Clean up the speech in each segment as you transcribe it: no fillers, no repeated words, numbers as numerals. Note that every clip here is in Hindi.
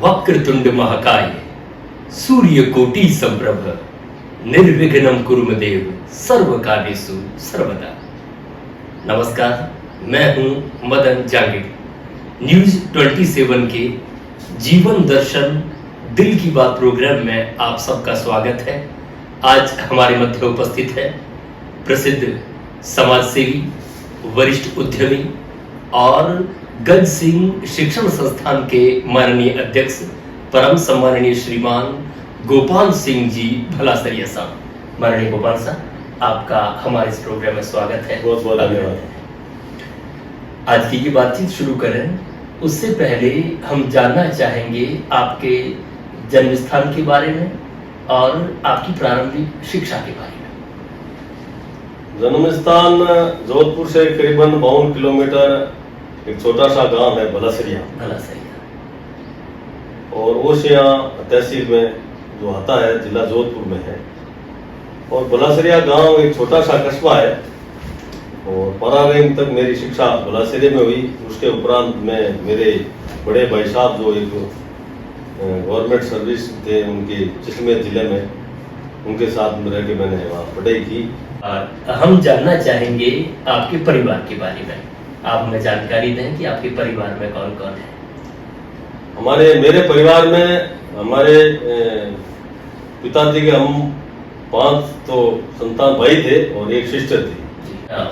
वक्रतुंड महाकाय सूर्यकोटि संप्रभ निर्विघ्नं कुरु मे देव सर्वकार्येषु सर्वदा। नमस्कार, मैं हूं मदन जांगिड़। न्यूज 27 के जीवन दर्शन दिल की बात प्रोग्राम में आप सबका स्वागत है। आज हमारे मध्य उपस्थित है प्रसिद्ध समाजसेवी, वरिष्ठ उद्यमी और गज सिंह शिक्षण संस्थान के माननीय अध्यक्ष परम सम्माननीय श्रीमान गोपाल सिंह जी भलासरिया साहब। माननीय गोपाल साहब, आपका हमारे इस प्रोग्राम में स्वागत है। बहुत बहुत धन्यवाद। आज की बातचीत शुरू करें उससे पहले हम जानना चाहेंगे आपके जन्म स्थान के बारे में और आपकी प्रारंभिक शिक्षा के बारे में। जन्म स्थान जोधपुर से करीबन 52 किलोमीटर एक छोटा सा गांव है भलासरिया, और ओसिया तहसील में जो आता है जिला जोधपुर में है। और भलासरिया गांव एक छोटा सा कस्बा है और प्रारंभ तक मेरी शिक्षा भलासरिया में हुई। उसके उपरांत में मेरे बड़े भाई साहब जो एक गवर्नमेंट सर्विस थे उनके जिसमें जिले में, उनके साथ में रह के मैंने वहाँ पढ़ाई की। हम जानना चाहेंगे आपके परिवार के बारे में। आप हमें जानकारी दें कि आपके परिवार में कौन कौन है। मेरे परिवार में हमारे पिताजी के हम 5 तो संतान भाई थे और एक सिस्टर थी।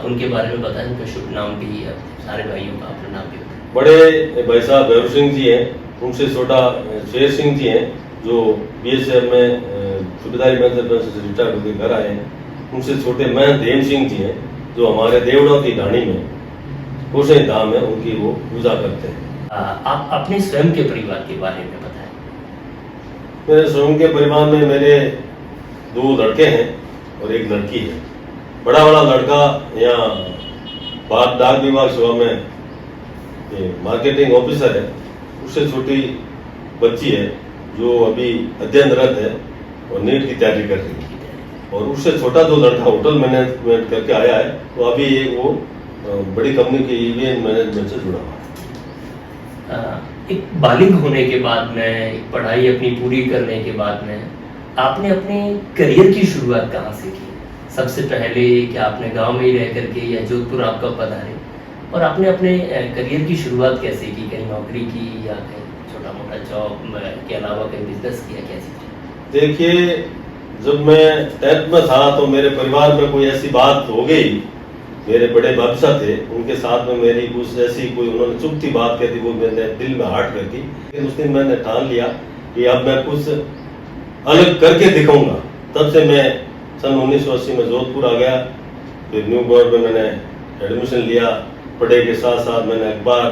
उनके बारे में बताएं, उनका शुभ नाम भी, सारे भाइयों का अपना नाम भी बताएं। बड़े भाई साहब भैरव सिंह जी हैं, उनसे छोटा शेर सिंह जी हैं जो BSF में सूबेदारी मैनेजर से रिटायर होकर घर आए हैं। उनसे छोटे मैं देव सिंह जी हैं जो हमारे देवड़ा की ढाणी में कोसे धाम है, उनकी वो पूजा करते हैं। आप अपने स्वयं के परिवार के बारे में बताएं। मेरे स्वयं के परिवार में मेरे 2 लड़के हैं और एक लड़की है। बड़ा लड़का यहाँ भारत डाक विभाग सेवा में मार्केटिंग ऑफिसर है। उससे छोटी बच्ची है जो अभी अध्ययनरत है और नीट की तैयारी कर रही है। और उससे छोटा जो लड़का होटल मैनेजमेंट करके आया है तो अभी वो बड़ी कंपनी के इवेंट मैनेजमेंट से जुड़ा हुआ है। एक बालिग होने के बाद में, पढ़ाई अपनी पूरी करने के बाद में आपने अपने करियर की शुरुआत कहाँ से की? सबसे पहले क्या आपने गांव में ही रह करके या जोधपुर आपका पधारे, और आपने अपने करियर की शुरुआत कैसे की? कहीं नौकरी की या कहीं छोटा मोटा जॉब के अलावा कहीं बिजनेस किया, कैसे? देखिए, जब मैं 10th में था तो मेरे परिवार में कोई ऐसी बात हो गई। मेरे बड़े बादशाह थे, उनके साथ में मेरी कुछ ऐसी कोई उन्होंने चुपती बात कह दी, वो मैंने दिल में हार्ट कर दी। लेकिन उस दिन मैंने ठान लिया कि अब मैं कुछ अलग करके दिखाऊंगा। तब से मैं सन 1980 में जोधपुर आ गया। फिर न्यू बोर्ड में मैंने एडमिशन लिया। पढ़ाई के साथ साथ मैंने अखबार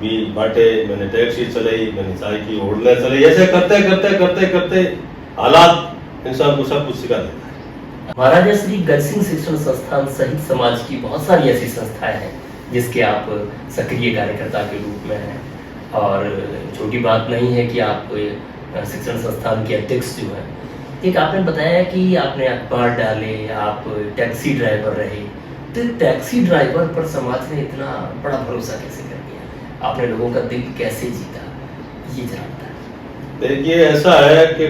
भी बांटे, मैंने टैक्सी चलाई, मैंने चाय की होटलें चलाई। ऐसे करते करते करते करते हालात इंसान को सब कुछ सिखा देता है। महाराजा श्री गज सिंह शिक्षण संस्थान सहित समाज की बहुत सारी ऐसी संस्थाएं हैं जिसके आप सक्रिय कार्यकर्ता के रूप में हैं, और छोटी बात नहीं है कि आप शिक्षण संस्थान के अध्यक्ष जो हैं। एक आपने बताया कि आपने अखबार डाले, आप टैक्सी ड्राइवर रहे, तो टैक्सी ड्राइवर पर समाज ने इतना बड़ा भरोसा कैसे कर दिया? आपने लोगों का दिल कैसे जीता, ये जरा बताएं। देखिए, ऐसा है कि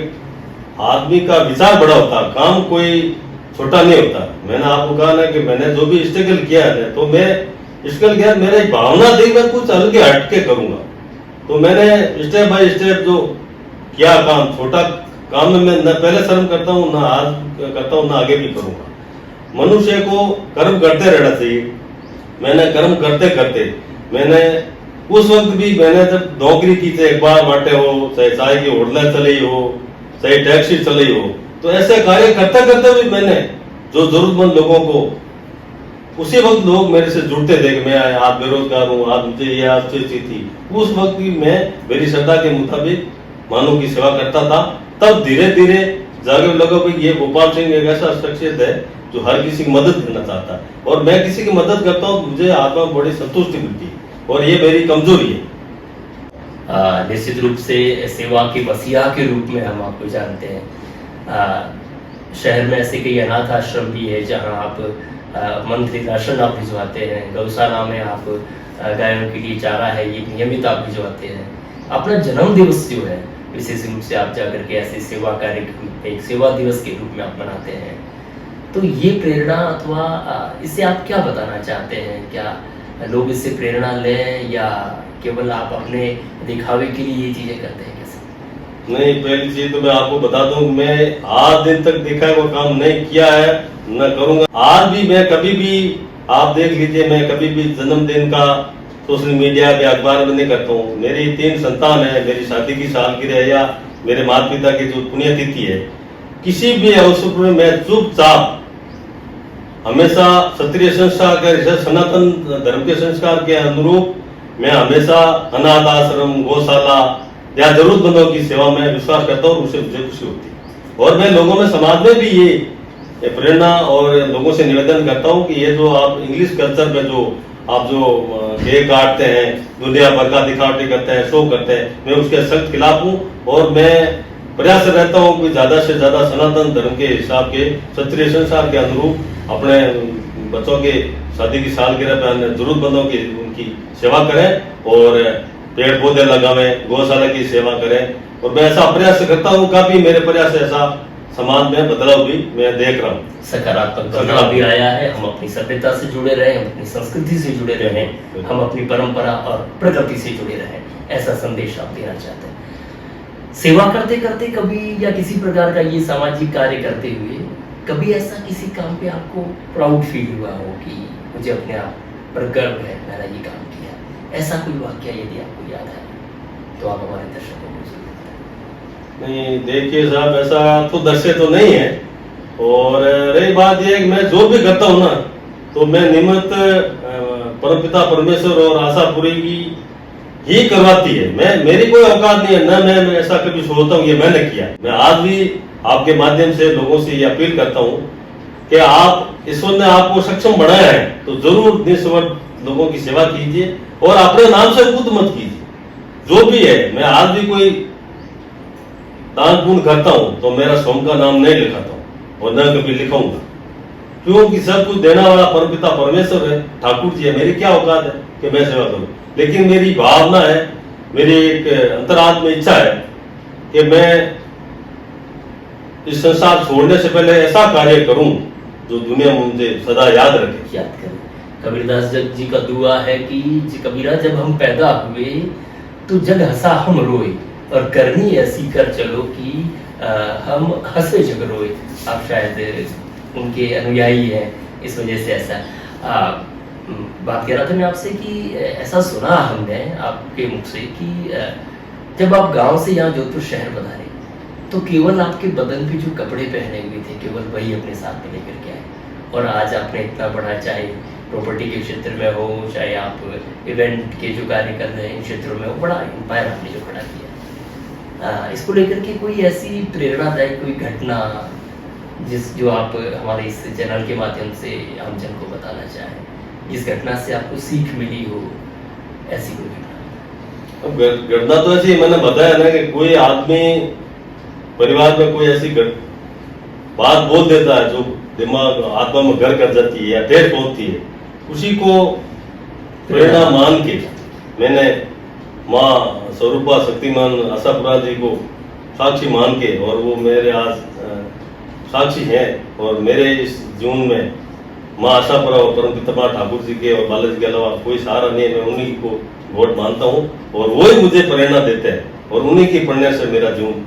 आदमी का विचार बड़ा होता है, काम कोई छोटा नहीं होता। मैंने आपको कहा ना कि मैंने जो भी स्ट्रगल किया है तो मैं स्ट्रगल किया, मेरा एक भावना थी मैं कुछ अलग हट के करूंगा। तो मैंने स्टेप बाय स्टेप जो किया काम, छोटा काम में मैं न पहले शर्म करता हूँ, ना आज करता हूँ, ना आगे भी करूंगा। मनुष्य को कर्म करते रहना चाहिए। मैंने कर्म करते करते मैंने उस वक्त भी मैंने जब नौकरी की, चाहे अखबार बांटे हो, चाहे चाय की होटलें चली हो, चाहे टैक्सी चली हो, तो ऐसे कार्य करते करते भी मैंने जो जरूरतमंद लोगों को, उसी वक्त लोग मेरे से जुड़ते थे कि मैं आज बेरोजगार हूँ, आज मुझे ये अच्छी चीज थी, उस वक्त भी मैं मेरी श्रद्धा के मुताबिक मानव की सेवा करता था। तब धीरे धीरे जागे लगा कि ये गोपाल सिंह एक ऐसा शख्सियत है जो हर किसी की मदद करना चाहता है, और मैं किसी की मदद करता हूँ मुझे आत्मा में बड़ी संतुष्टि मिलती है, और ये मेरी कमजोरी है। निश्चित रूप से सेवा के मसीहा के रूप में हम आपको जानते हैं। शहर में ऐसे कई अनाथ आश्रम भी है जहां आप मंथली राशन आप भिजवाते हैं। गौशाला में आप गायों के लिए चारा है, ये नियमित आप भिजवाते हैं। अपना जन्म दिवस जो है विशेष रूप से आप जाकर के ऐसे सेवा कार्यक्रम एक सेवा दिवस के रूप में आप मनाते हैं, तो ये प्रेरणा अथवा इससे आप क्या बताना चाहते हैं? क्या लोग इससे प्रेरणा लें या केवल आप अपने दिखावे के लिए ये चीजें करते हैं? कैसे? नहीं, पहली चीज तो मैं आपको बता दूं, मैं आज दिन तक देखा है वो काम नहीं किया है, न करूंगा। आज भी मैं कभी भी, आप देख लीजिए, मैं कभी भी जन्मदिन का सोशल मीडिया के अखबार में नहीं करता हूँ। मेरी 3 संतान है, मेरी शादी की सालगिरह है या मेरे माता पिता की जो पुण्यतिथि है, किसी भी अवसर पर मैं चुपचाप हमेशा क्षत्रिय संस्कार के, सनातन धर्म के संस्कार के अनुरूप मैं हमेशा अनाथ आश्रम, गौशाला या जरूरतमंदों की सेवा में विश्वास करता हूँ, उससे मुझे खुशी होती है। और मैं लोगों में, समाज में भी ये प्रेरणा और लोगों से निवेदन करता हूँ कि ये जो आप इंग्लिश कल्चर में जो आप जो केक काटते हैं, दुनिया भर का दिखावटी करते हैं, शो करते हैं, मैं उसके सख्त खिलाफ हूँ। और मैं प्रयास रहता हूँ कि ज्यादा से ज्यादा सनातन धर्म के हिसाब के, क्षत्रिय संस्कार के अनुरूप अपने बच्चों के शादी की सालगिरह पर जरूरतमंदों की उनकी सेवा करें और पेड़ पौधे लगावें, गौशाला की सेवा करें। और मैं ऐसा प्रयास करता हूँ, काफी मेरे प्रयास ऐसा समाज में बदलाव भी मैं देख रहा हूँ, सकारात्मक बदलाव भी आया है। हम अपनी सभ्यता से जुड़े रहे, हम अपनी संस्कृति से जुड़े रहे, हम अपनी परंपरा और प्रकृति से जुड़े रहे, ऐसा संदेश आप देना चाहते हैं। सेवा करते करते कभी या किसी प्रकार का ये सामाजिक कार्य करते हुए कभी ऐसा किसी काम पे आपको प्राउड फील हुआ हो कि मुझे अपने आप पर गर्व है, मैंने ये काम किया, ऐसा कोई वाक्य यदि आपको याद है तो आप हमारे दर्शकों को जरूर बताएं। नहीं, देखिए साहब, ऐसा तो दर्शक तो नहीं है। और रही बात यह कि मैं जो भी करता हूँ ना, तो मैं निमित्त परमपिता परमेश्वर और आशापुरी की ही करवाती है। मेरी कोई औकात नहीं है, न मैं ऐसा कभी सोचता हूँ ये मैंने किया। मैं आज भी आपके माध्यम से लोगों से ये अपील करता हूँ कि आप, ईश्वर ने आपको सक्षम बनाया है तो जरूर निस्वार्थ लोगों की सेवा कीजिए और अपने नाम से खुद मत कीजिए। जो भी है, मैं आज भी कोई दान पुण्य करता हूँ तो मेरा स्वयं का नाम नहीं लिखाता हूँ और न कभी लिखाऊंगा, क्योंकि सब कुछ देने वाला परमपिता परमेश्वर है, ठाकुर जी है। मेरी क्या औकात है कि मैं सेवा करूं, लेकिन मेरी भावना है, मेरी एक अंतरात्म इच्छा है कि मैं इस संसार छोड़ने से पहले ऐसा कार्य करूं जो दुनिया मुझे सदा याद रखे। याद करें, कबीरदास जी का दुआ है कि कबीरा जब हम पैदा हुए तो जग हंसा हम रोए, और करनी ऐसी कर चलो कि हम हंसे जग रोए। आप शायद उनके अनुयायी हैं, इस वजह से ऐसा बात कह रहा था मैं आपसे कि ऐसा सुना हमने आपके मुख से कि जब आप गांव से यहाँ जोधपुर शहर पधारे तो केवल आपके बदन पे जो कपड़े पहने हुए थे केवल वही अपने साथ में लेकर के आए, और आज आपने इतना बड़ा, चाहे प्रॉपर्टी के क्षेत्र में हो, चाहे आप इवेंट के जो कार्य कर रहे हैं इन क्षेत्रों में हो, बड़ा एम्पायर आपने जो खड़ा किया। इसको लेकर के कोई ऐसी प्रेरणादायक कोई घटना जो आप हमारे इस चैनल के माध्यम से हम जन को बताना चाहें, जिस घटना से आपको सीख मिली हो, ऐसी कोई घटना? घटना तो ऐसी मैंने बताया ना कि कोई आदमी परिवार में कोई ऐसी बात बोल देता है जो दिमाग आत्मा में घर कर जाती है या ठेस पहुंचती है, उसी को प्रेरणा मान के मैंने माँ स्वरूपा शक्तिमान आशापुरा जी को साक्षी मान के, और वो मेरे आज साक्षी हैं, और मेरे इस जीवन में माँ आशापुरा और परमपिता ठाकुर जी के और बालाजी के अलावा कोई सहारा नहीं है। मैं उन्हीं को वोट मानता हूँ और वो ही मुझे प्रेरणा देते हैं और उन्हीं की प्रेरणा से मेरा जीवन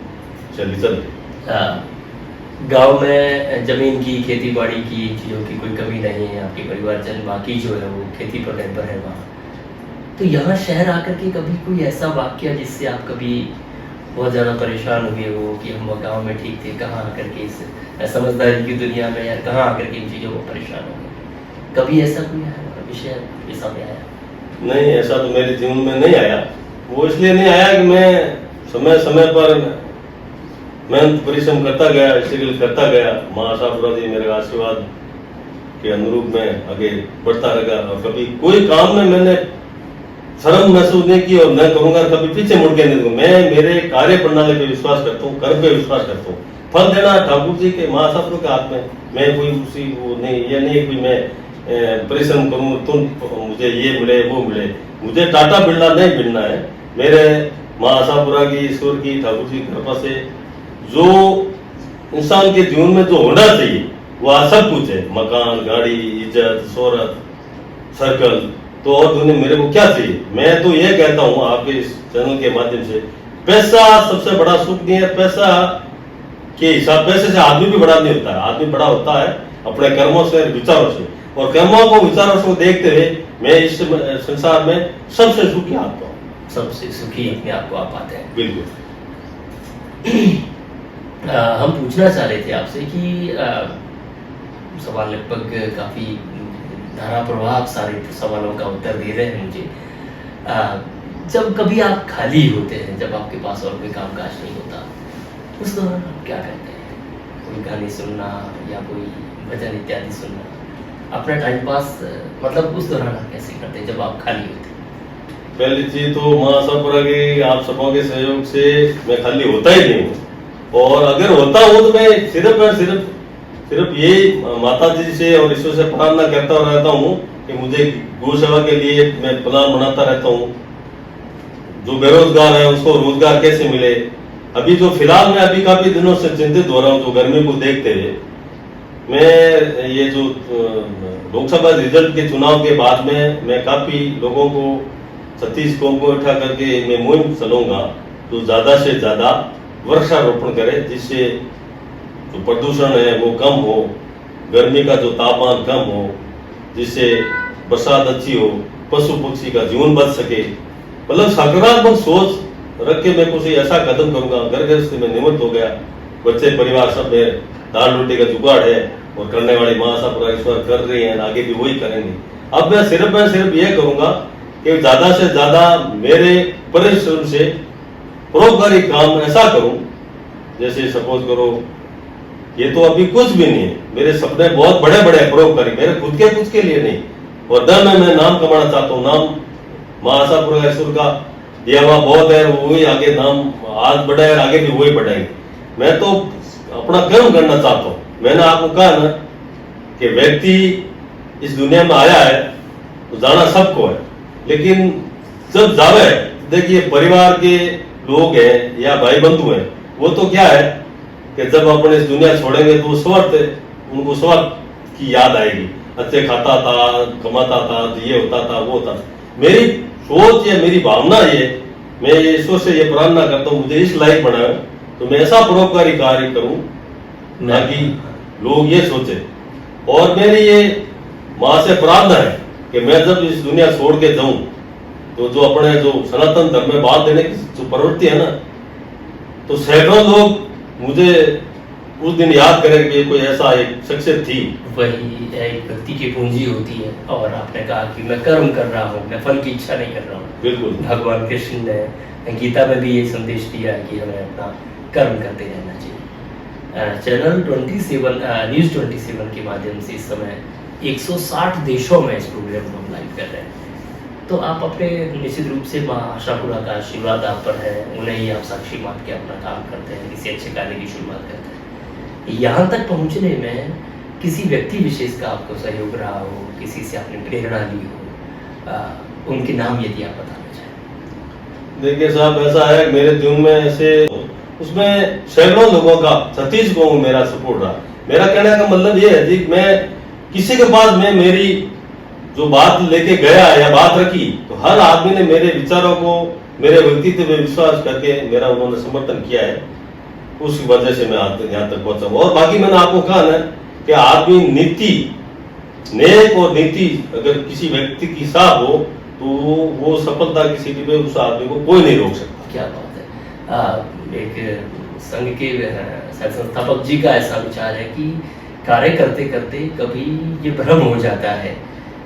चल। गांव में जमीन की, खेती बाड़ी की चीज़ों की कोई कमी नहीं है, आपके परिवारजन बाकी जो है वो खेती पर निर्भर है वहाँ। तो यहाँ शहर आकर के कभी कोई ऐसा वाक्य जिससे आप कभी बहुत ज़्यादा परेशान हुए हो कि हम गांव में ठीक थे, कहाँ आकर के इस समझदारी की दुनिया में यार कहाँ आकर के इन चीज़ों को परेशान हो गए, कभी ऐसा कोई विषय आपके सामने आया? नहीं, ऐसा तो मेरे जीवन में नहीं आया। वो इसलिए नहीं आया कि मैं समय समय पर मेहनत परिश्रम करता गया, स्ट्रगल करता गया। माँ आशापुरा जी मेरे आशीर्वाद के अनुरूप में आगे बढ़ता रहा और कभी कोई काम में मैंने शर्म महसूस नहीं की और न करूंगा, कभी पीछे मुड़ के नहीं दूंगा। मैं मेरे कार्य प्रणाली पे विश्वास करता हूँ, कर्म पे विश्वास करता हूँ। फल देना ठाकुर जी के, माँ आशापुरा के हाथ में। मैं कोई उसी वो नहीं, ये नहीं कि मैं परिश्रम करूँ तो मुझे ये मिले वो मिले। मुझे टाटा बिरला नहीं मिलना है। मेरे माँ आशापुरा की, ईश्वर की, ठाकुर जी की कृपा से जो इंसान के जीवन में जो होना चाहिए वो आज सब कुछ है। मकान, गाड़ी, इज्जत, शोहरत, सर्कल। तो और दुनिया मेरे को क्या चाहिए? मैं तो ये कहता हूँ आपके इस चैनल के माध्यम से, पैसा सबसे बड़ा सुख नहीं है। पैसा के हिसाब, पैसे से आदमी भी बड़ा नहीं होता है। आदमी बड़ा होता है अपने कर्मों से, विचारों से। और कर्मों को, विचारों को देखते हुए मैं इस संसार में सबसे सुखी आता हूँ। सबसे सुखी अपने आप को आप पाते हैं। बिल्कुल। हम पूछना चाह रहे थे आपसे कि सवाल लगभग काफी धारा प्रवाह सारे सवालों का उत्तर दे रहे हैं मुझे। जब कभी आप खाली होते हैं, जब आपके पास और कोई कामकाज नहीं होता, उस दौरान आप क्या करते हैं? कोई गाने सुनना या कोई भजन इत्यादि सुनना, अपना टाइम पास, मतलब उस दौरान आप कैसे करते हैं जब आप खाली होते हैं? पहली चीज तो माँ आशापुरा के आप सबों के सहयोग से मैं खाली होता ही नहीं हूँ। और अगर होता हूँ तो मैं सिर्फ और सिर्फ यही माता जी से और ईश्वर से प्रार्थना करता रहता हूँ कि मुझे गौ सेवा के लिए मैं प्लान बनाता रहता हूँ। जो बेरोजगार है उसको रोजगार कैसे मिले। अभी जो फिलहाल मैं अभी काफी दिनों से चिंतित हो रहा हूँ, जो गर्मी को देखते हुए। मैं ये जो लोकसभा रिजल्ट के चुनाव के बाद में मैं काफी लोगों को 36 को इकट्ठा करके मैं मुहिम चलाऊंगा तो ज्यादा से ज्यादा वृक्षारोपण करे, जिससे जो प्रदूषण है वो कम हो, गर्मी का जो तापमान कम हो, जिससे बरसात अच्छी हो, पशु पक्षी का जीवन बच सके। मतलब सकारात्मक सोच रख के मैं कुछ ऐसा कदम करूंगा। घर घर से मैं निवृत्त हो गया, बच्चे परिवार सब में दाल रोटी का जुगाड़ है और करने वाली माँ आशापुरा ईश्वर कर रही है, आगे भी वही करेंगे। अब मैं सिर्फ ये करूंगा कि ज्यादा से ज्यादा मेरे परिश्रम से परोपकारी काम ऐसा करूं। जैसे सपोज करो, ये तो अभी कुछ भी नहीं है, मेरे सपने बहुत बड़े बड़े हैं परोपकारी, मेरे खुद के कुछ के लिए नहीं। और दर में मैं नाम कमाना चाहता हूँ। नाम माँ आशापुरा ईश्वर का दिया हुआ बहुत है, वही आगे नाम आज बढ़ाए और आगे भी वही बढ़ाएंगे। मैं तो अपना कर्म करना चाहता हूँ। मैंने आपको कहा ना कि व्यक्ति इस दुनिया में आया है तो जाना सबको है, लेकिन जब जावे, देखिए परिवार के लोग हैं या भाई बंधु हैं, वो तो क्या है कि जब अपने इस दुनिया छोड़ेंगे तो उनको स्वार्थ की याद आएगी। अच्छे खाता था, कमाता था, ये होता था, वो होता था। मेरी सोच या मेरी भावना ये, मैं ईश्वर से ये प्रार्थना करता हूँ मुझे इस लायक बनाए तो मैं ऐसा परोपकारी कार्य करूं ताकि लोग ये सोचे। और मेरी ये माँ से प्रार्थना है कि मैं जब इस दुनिया छोड़ के जाऊं तो जो अपने जो सनातन धर्म में बात देने की जो प्रवृत्ति है ना, तो सैकड़ों लोग मुझे उस दिन याद करें कि कोई ऐसा एक शख्सियत थी। वही एक व्यक्ति की पूंजी होती है। और आपने कहा कि मैं कर्म कर रहा हूँ, मैं फल की इच्छा नहीं कर रहा हूँ। बिल्कुल। भगवान कृष्ण ने गीता में भी ये संदेश दिया है कि हमें अपना कर्म करते रहना चाहिए। चैनल 27 न्यूज 27 के माध्यम से इस समय 160 देशों में इस प्रोग्राम को हम लाइव कर रहे हैं। तो आप अपने निश्चित रूप से माँ आशापुरा का आशीर्वाद आप पर है, उन्हें ही आप साक्षी मान के अपना काम करते हैं, किसी अच्छे कार्य की शुरुआत करते हैं। यहाँ तक पहुँचने में किसी व्यक्ति विशेष का आपको सहयोग रहा हो, किसी से आपने प्रेरणा ली हो, उनके नाम यदि आप बताना चाहें। देखिए साहब, ऐसा है मेरे जीवन में ऐसे उसमें सैकड़ों लोगों का, 36 को मेरा सपोर्ट रहा। मेरा कहने का मतलब ये है कि मैं किसी के पास में मेरी जो बात लेके गया या बात रखी तो हर आदमी ने मेरे विचारों को, मेरे व्यक्तित्व में विश्वास करके मेरा उन्होंने समर्थन किया है। उस वजह से मैं यहाँ तक पहुंचा हूँ। और बाकी मैंने आपको कहा ना कि आदमी नीति, नेक और नीति अगर किसी व्यक्ति की साथ हो तो वो सफलता की सीढ़ी पे उस आदमी को कोई नहीं रोक सकता। क्या बात है। एक संघ के संस्थापक जी का ऐसा विचार है कि कार्य करते करते कभी ये भ्रम हो जाता है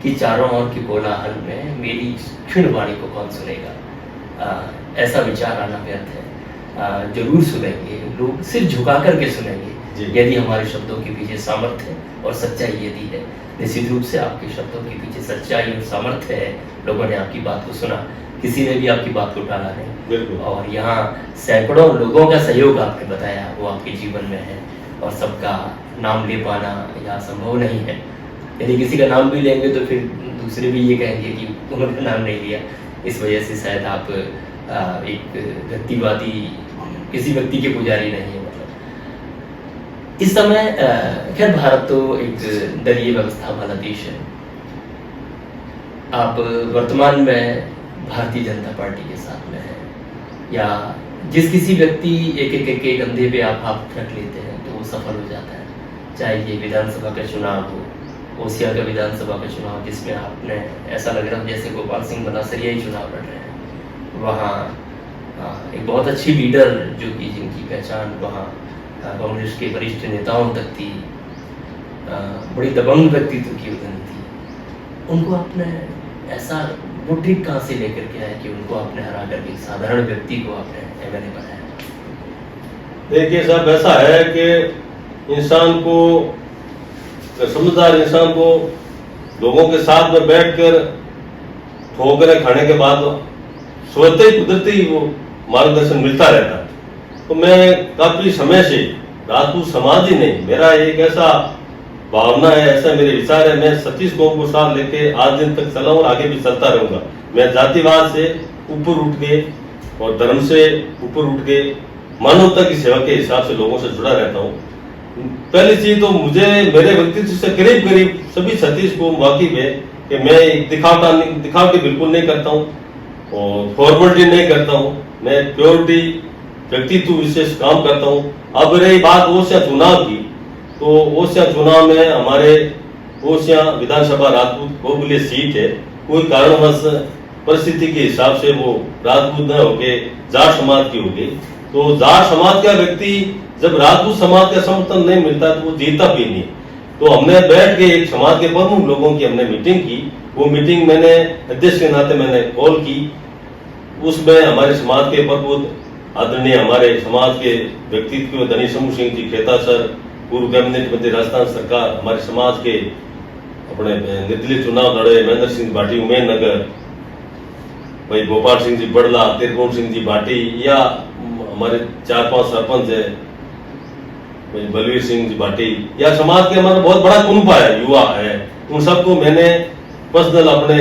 कि चारों ओर की कोलाहल में मेरी क्षीण वाणी को कौन सुनेगा। ऐसा विचार आना व्यर्थ है। जरूर सुनेंगे, लोग सिर झुका करके सुनेंगे यदि हमारे शब्दों के पीछे सामर्थ्य और सच्चाई यदि है। निश्चित रूप से आपके शब्दों के पीछे सच्चाई और सामर्थ्य है। लोगों ने आपकी बात को सुना, किसी ने भी आपकी बात को टाला नहीं। और यहाँ सैकड़ों लोगों का सहयोग आपने बताया वो आपके जीवन में है, और सबका नाम ले पाना यहाँ संभव नहीं है। यदि किसी का नाम भी लेंगे तो फिर दूसरे भी ये कहेंगे कि उन्होंने नाम नहीं लिया। इस वजह से शायद आप एक व्यक्तिवादी, किसी व्यक्ति के पुजारी नहीं है। मतलब इस समय खैर भारत तो एक दलीय व्यवस्था वाला देश है। आप वर्तमान में भारतीय जनता पार्टी के साथ में हैं, या जिस किसी व्यक्ति एक कंधे पे आप हाथ रख लेते हैं तो वो सफल हो जाता है। चाहे ये विधानसभा का चुनाव हो, ओसिया का विधानसभा का चुनाव जिसमें आपने ऐसा लग रहा है जैसे गोपाल सिंह बनासरिया ही चुनाव लड़ रहे हैं, वहाँ एक बहुत अच्छी लीडर जो कि जिनकी पहचान वहाँ कांग्रेस के वरिष्ठ नेताओं तक थी, बड़ी दबंग व्यक्तित्व की उदन थी, उनको आपने ऐसा वो ट्रिक कहाँ से लेकर के आए कि उनको आपने हरा करके एक साधारण व्यक्ति को आपने एमएलए बनाया? देखिए साहब, ऐसा है कि इंसान को, समझदार इंसान को लोगों के साथ में बैठकर ठोकरें खाने के बाद स्वतः ही कुदरती वो मार्गदर्शन मिलता रहता है। तो मैं काफी समय से राजपूत समाज ही नहीं, मेरा एक ऐसा भावना है, ऐसा मेरे विचार है, मैं 36 कौम को साथ लेके आज दिन तक चला और आगे भी चलता रहूंगा। मैं जातिवाद से ऊपर उठ के और धर्म से ऊपर उठ के मानवता की सेवा के हिसाब से लोगों से जुड़ा रहता हूँ। पहली चीज तो मुझे मेरे व्यक्तित्व से करीब करीब सभी 36 कौम वाकिफ है कि मैं दिखावटी बिल्कुल नहीं करता हूँ और फॉर्मेलिटी नहीं करता हूँ। मैं प्योरिटी, व्यक्तित्व विशेष काम करता हूँ। अब रही बात ओसिया चुनाव की, तो ओसिया चुनाव में हमारे ओसिया विधानसभा राजपूत बहुमूल्य सीट है। कोई कारणवश परिस्थिति के हिसाब से वो राजपूत न होके जाट समाज की हो गई। तो जाट समाज का व्यक्ति जब राजपूत समाज का समर्थन नहीं मिलता तो वो जीता भी नहीं। तो हमने बैठ के एक समाज के प्रमुख लोगों की हमने मीटिंग की। वो मीटिंग मैंने अध्यक्ष के नाते मैंने कॉल की। उसमें हमारे समाज के प्रबुद्ध आदरणीय हमारे समाज के व्यक्तित्व धनी समूह सिंह जी खेता सर, पूर्व कैबिनेट मंत्री राजस्थान सरकार, हमारे समाज के अपने निर्दलीय चुनाव लड़े महेंद्र सिंह भाटी उमेर नगर, भाई गोपाल सिंह जी बड़ला, त्रिभुवन सिंह जी भाटी, या हमारे 4-5 सरपंच है, बलवीर सिंह जी भाटी, या समाज के हमारा बहुत बड़ा कुनबा है, युवा है। उन सबको मैंने पर्सनल अपने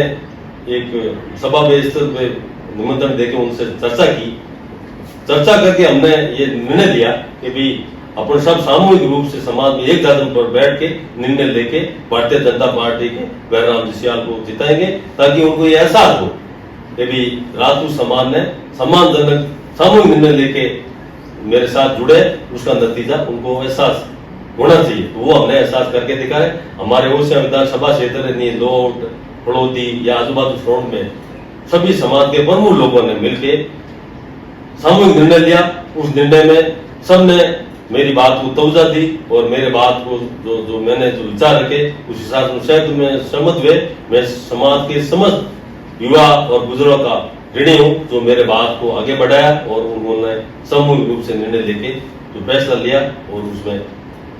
एक सभा पे निमंत्रण देके उनसे चर्चा की। चर्चा करके हमने ये निर्णय लिया कि भी अपन सब सामूहिक रूप से समाज में एक कदम पर बैठ के निर्णय लेके भारतीय जनता पार्टी के बैरराम जिसियाल को जिताएंगे, ताकि उनको ये एहसास हो कि भी राजपूत समाज ने सम्मानजनक सामूहिक निर्णय लेके मेरे साथ जुड़े, उसका नतीजा उनको एहसास होना चाहिए। तो वो हमने एहसास करके दिखाया। हमारे ओसिया विधानसभा क्षेत्र लोट, पड़ोदी या आजू बाजू फ्रंट में सभी समाज के प्रमुख लोगों ने मिलके सामूहिक निर्णय लिया। उस निर्णय में सबने मेरी बात को तवज्जो दी और मेरे बात को जो मैंने जो विचार रखे उस हिसाब से में सहमत हुए। मैं समाज के समस्त युवा और बुजुर्गों का ऋणी हूँ जो मेरे बात को आगे बढ़ाया और उन्होंने सामूहिक रूप से निर्णय लेके जो फैसला लिया और उसमें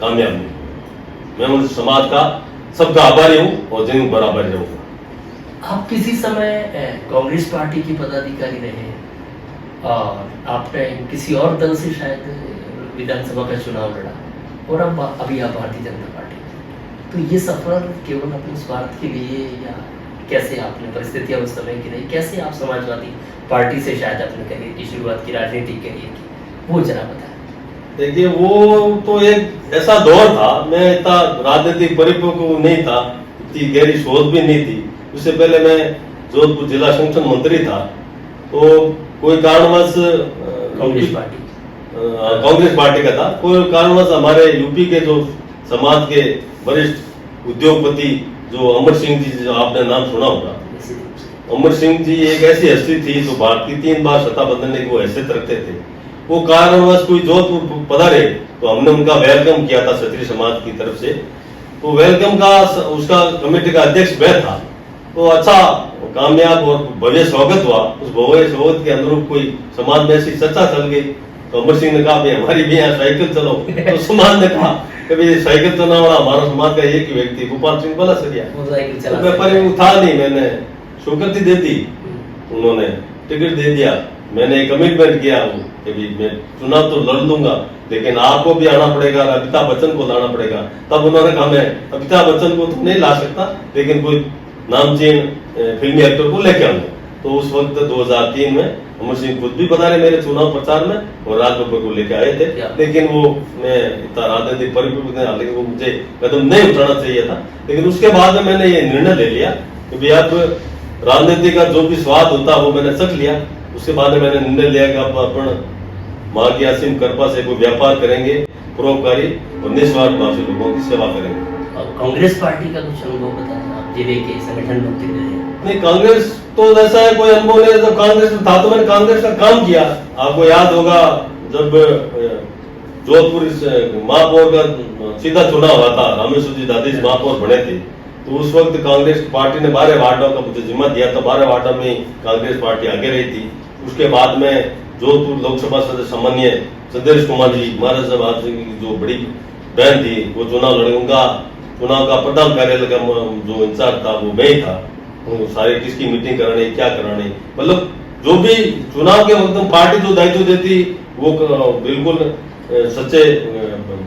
कामयाब हुए। मैं उन समाज का सबका आभारी हूँ और दिन बराबर रहूंगा। आप किसी समय कांग्रेस पार्टी के पदाधिकारी रहे और आपने किसी और दल से शायद विधानसभा का चुनाव लड़ा और अब अभी आप भारतीय जनता पार्टी, तो ये सफर केवल अपने स्वार्थ के लिए या कैसे आपने परिस्थितियां उस समय की रही, कैसे आप समाजवादी पार्टी से शायद अपने करियर की शुरुआत की, राजनीतिक करियर की, वो जरा बताएं। देखिए वो तो एक ऐसा दौर था, मैं इतना राजनीतिक परिपक्व नहीं था, इतनी गहरी सोच भी नहीं थी। उससे पहले मैं जोधपुर जिला संगठन मंत्री था। तो कोई कारणवश कांग्रेस पार्टी का था, कोई कारणवश हमारे यूपी के जो समाज के वरिष्ठ उद्योगपति जो अमर सिंह जी, जो आपने नाम सुना होगा, अमर सिंह जी एक ऐसी हस्ती थी जो भारत की 3 बार सत्ता बदलने की वो हैसियत रखते थे। वो कारणवश कोई जोधपुर पधारे तो हमने उनका वेलकम किया था क्षत्रिय समाज की तरफ से। तो वेलकम का उसका कमेटी का अध्यक्ष मैं था। तो अच्छा कामयाब और भव्य स्वागत हुआ। उस भव्य स्वागत के अनुरूप कोई समाज में ऐसी चर्चा चल गई तो अमर सिंह ने कहा भाई हमारी भी यहाँ साइकिल चलो। तो समाज ने कहा कि साइकिल चलाने वाला हमारा समाज का एक ही व्यक्ति गोपाल सिंह बनासरिया। तो पर था नहीं, मैंने स्वीकृति दे दी, उन्होंने टिकट दे दिया। मैंने कमिटमेंट किया कि मैं चुनाव तो लड़ लूंगा लेकिन आपको भी आना पड़ेगा, अमिताभ बच्चन को लाना पड़ेगा। तब उन्होंने कहा मैं अमिताभ बच्चन को तो नहीं ला सकता लेकिन कोई नामचीन फिल्मी एक्टर को लेके आऊंगा। तो उस वक्त 2003 में अमर सिंह खुद भी बता रहे मेरे चुनाव प्रचार में, और राज बब्बर को लेके आए थे, लेकिन वो मैं इतना राजनीतिक परिपक्व नहीं, हालांकि वो मुझे कदम नहीं उठाना चाहिए था। लेकिन उसके बाद में मैंने ये निर्णय ले लिया कि भाई अब राजनीति का जो भी स्वाद होता है वो मैंने चख लिया। उसके बाद में मैंने निर्णय लिया कि अब अपन माँ की असीम कृपा से कोई व्यापार करेंगे, परोपकारी और निस्वार्थ भाव से लोगों की सेवा करेंगे। और कांग्रेस पार्टी का कुछ अनुभव बताएं, आप जिले के संगठन मंत्री रहे। नहीं, कांग्रेस तो ऐसा है कोई अनुभव नहीं। जब कांग्रेस में था तो मैंने कांग्रेस का काम किया। आपको याद होगा जब जोधपुर महापौर का सीधा चुनाव हुआ था, रामेश्वर जी दादी महापौर बने थे, तो उस वक्त कांग्रेस पार्टी ने 12 वार्डों का मुझे जिम्मा दिया था। 12 वार्डों में कांग्रेस पार्टी आगे रही थी। उसके बाद में जोधपुर लोकसभा सदस्य सामान्य संदेश कुमार जी, महाराज साहब की जो बड़ी बहन थी, वो चुनाव लड़े। उनका चुनाव का प्रधान कार्यालय का जो इंचार्ज था वो मैं ही था। वो सारे किसकी मीटिंग कराने, क्या कराने, मतलब जो भी चुनाव के वक्त पार्टी जो दायित्व देती वो बिल्कुल सच्चे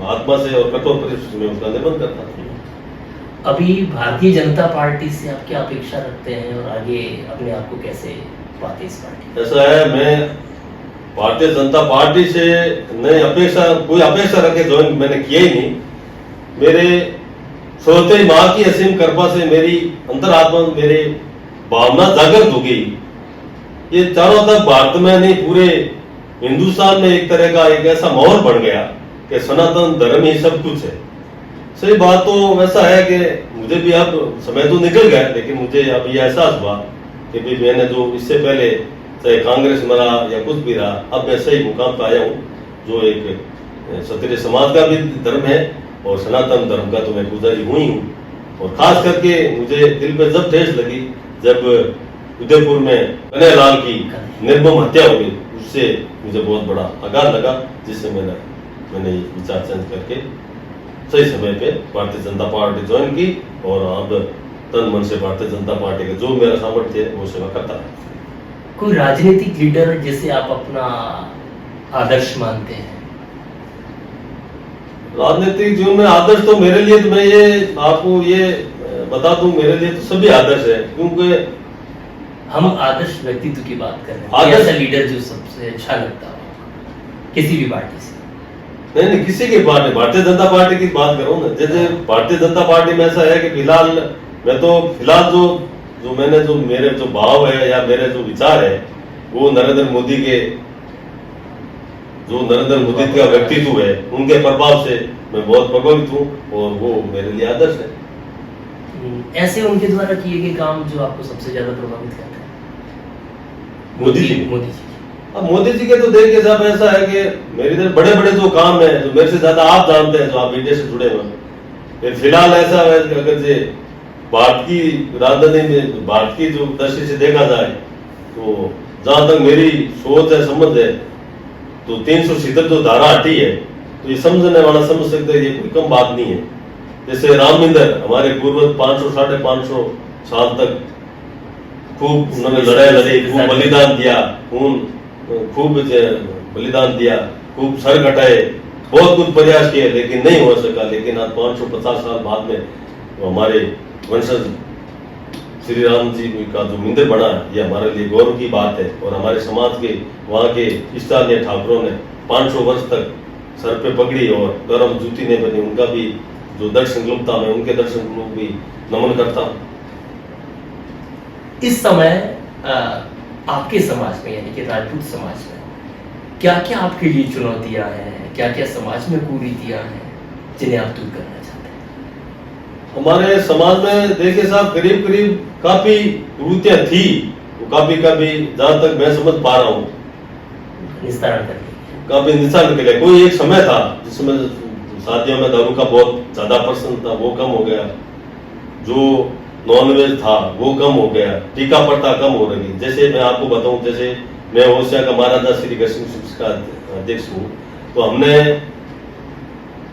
आत्मा से और कठोर परिश्रम में उसका निर्वहन करता था। अभी भारतीय जनता पार्टी से आप क्या अपेक्षा रखते हैं और आगे अपने आप को कैसे पाते इस पार्टी? ऐसा है, मैं भारतीय जनता पार्टी से नहीं अपेक्षा, कोई अपेक्षा रखे ज्वाइन मैंने किया ही नहीं। मेरे सोते माँ की असीम कृपा से मेरी अंतरात्मा मेरी भावना जागृत हो गई। ये चारों तरफ भारत में नहीं पूरे हिंदुस्तान में एक तरह का एक ऐसा माहौल बन गया कि सनातन धर्म ही सब कुछ है। सही बात तो वैसा है कि मुझे भी अब समय तो निकल गया, लेकिन मुझे अब ये एहसास हुआ कि भाई मैंने जो इससे पहले चाहे कांग्रेस में रहा या कुछ भी रहा, अब मैं सही मुकाम पर आया हूँ, जो एक क्षत्रिय समाज का भी धर्म है और सनातन धर्म का तो मैं पुजारी हुई हूँ। और खास करके मुझे दिल पे जब ठेस लगी जब उदयपुर में कन्हैयालाल की निर्मम हत्या हो गई, उससे मुझे बहुत बड़ा आघात लगा, जिससे मैंने विचार चेंज करके सही समय पे भारतीय जनता पार्टी ज्वाइन की और अब तन मन से भारतीय जनता पार्टी का जो मेरा सामर्थ्य है वो सेवा करता है। कोई राजनीतिक लीडर जिसे आप अपना आदर्श मानते हैं? राजनीतिक जीवन में आदर्श तो मेरे लिए, तो मैं ये आपको ये बता दूं, मेरे लिए तो सभी आदर्श है, क्योंकि हम आदर्श व्यक्तित्व की बात कर रहे हैं। आदर्श ऐसा लीडर जो सबसे अच्छा लगता हो किसी भी पार्टी से? नहीं, किसी की पार्टी, भारतीय जनता पार्टी की बात करूं ना। जैसे भारतीय जनता पार्टी में ऐसा है कि फिलहाल जो मैंने जो मेरे जो भाव है या मेरे जो विचार है वो नरेंद्र मोदी का व्यक्तित्व है, उनके प्रभाव से मैं बहुत प्रभावित हूँ और वो मेरे लिए आदर्श है। ऐसे उनके द्वारा किए गए काम जो आपको सबसे ज्यादा प्रभावित करते हैं? मोदी जी मोदी अब मोदी जी के तो देखिए साहब, ऐसा है कि मेरे इधर बड़े बड़े जो काम है जो मेरे से ज्यादा आप जानते हैं, जो आप मीडिया से जुड़े हुए। फिलहाल ऐसा है कि अगर जे भारत की राजनीति में भारत की जो दृष्टि से देखा जाए तो जहां तक मेरी सोच है, समझ है, तो 370 जो धारा हटी है, तो ये समझने वाला समझ सकता है, ये कोई कम बात नहीं है। जैसे राम मंदिर हमारे पूर्वज 500 साढ़े 500 साल तक खूब उन्होंने लड़ाई लड़ी, खूब बलिदान दिया, खूब बलिदान दिया, खूब सर कटाए, बहुत कुछ प्रयास किए, लेकिन नहीं हो सका। लेकिन आज 550 साल बाद में हमारे वंशज श्री राम जी का जो मंदिर बना, ये हमारे लिए गौरव की बात है। और हमारे समाज के वहाँ के स्थानीय ठाकुरों ने 500 वर्ष तक सर पे पगड़ी और गर्म जूती ने बनी, उनका भी जो दर्शन ग्लोब था, मैं उनके दर्शन ग्लोब भी नमन करता हूँ। इस समय आपके समाज में यानी कि राजपूत समाज में क्या क्या आपके लिए चुनौतियां हैं, क्या क्या समाज में कुरीतियां हैं जिन्हें आप दूर करना चाहते हैं? हमारे समाज में देखिए साहब, करीब करीब काफी कुरीतियां थी, काफी जहां तक मैं समझ पा रहा हूँ निस्तारण कर लीजिए। काफी निशान के लिए कोई एक समय था जिसमें शादियों में दारू का बहुत ज्यादा पसंद था, वो कम हो गया। जो नॉनवेज था वो कम हो गया, टीका प्रथा कम हो रही। जैसे मैं आपको बताऊं, जैसे मैं ओसिया का महाराजा श्री कृष्ण शिक्षा अध्यक्ष हूँ, तो हमने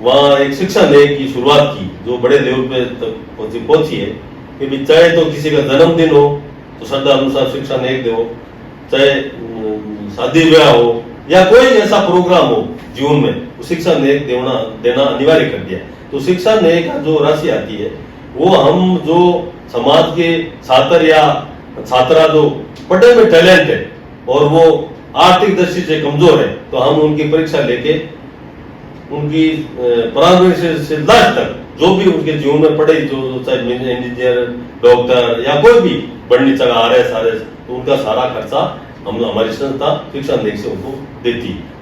वहाँ एक शिक्षा न्याय की शुरुआत की जो बड़े लेवल पे तक पहुंची है कि भी चाहे तो किसी का जन्मदिन हो तो श्रद्धा अनुसार शिक्षा न्याय दो, चाहे शादी ब्याह हो या कोई ऐसा प्रोग्राम हो जीवन में, वो शिक्षा न्याय देना अनिवार्य कर दिया। तो शिक्षा न्याय का जो राशि आती है वो हम जो समाज के छात्र या छात्रा जो पढ़ने में टैलेंट है और वो आर्थिक दृष्टि से कमजोर है तो हम उनकी परीक्षा लेके उनकी प्रारंभिक से लास्ट तक जो भी उनके जीवन में पढ़े, जो चाहे इंजीनियर, डॉक्टर या कोई भी बढ़नी जगह RS RS, तो उनका सारा खर्चा हम हमारी संस्था शिक्षा निधि से उनको देती है।